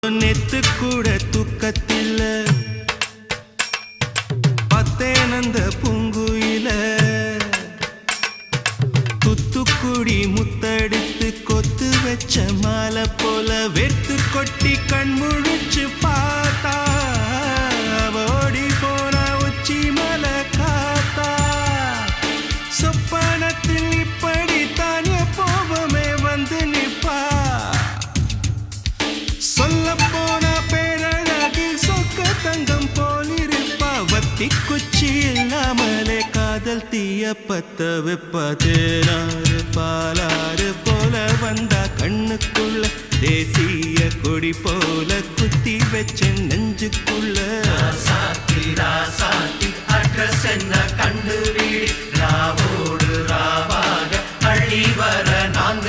நேத்து கூட தூக்கத்தில்ல பத்தேனந்த பூங்குயில துத்துக்குடி முத்தடித்து கொத்து வச்ச மாலை போல வெத்து கொட்டி கண் முழிச்சு பார்த்தா ஓடி போன உச்சி மலை காத்தா சொப்பனத்தில் இப்படி தானே போவமே வந்து நிப்பா சொல்ல போன பேரழகில் சொக்க தங்கம் போலிருப்பா வத்தி குச்சி இல்லாமலே காதல் தீய பத்த வெப்ப தேனாறு பாலாறு போல வந்தா கண்ணுக்குள்ள தேசிய கொடி போல குத்தி வச்ச நெஞ்சுக்குள்ள ராசாத்தி அட்ரஸ் என்ன கண்டு வீடு ராவோடு ராவாக அள்ளி வர நாங்க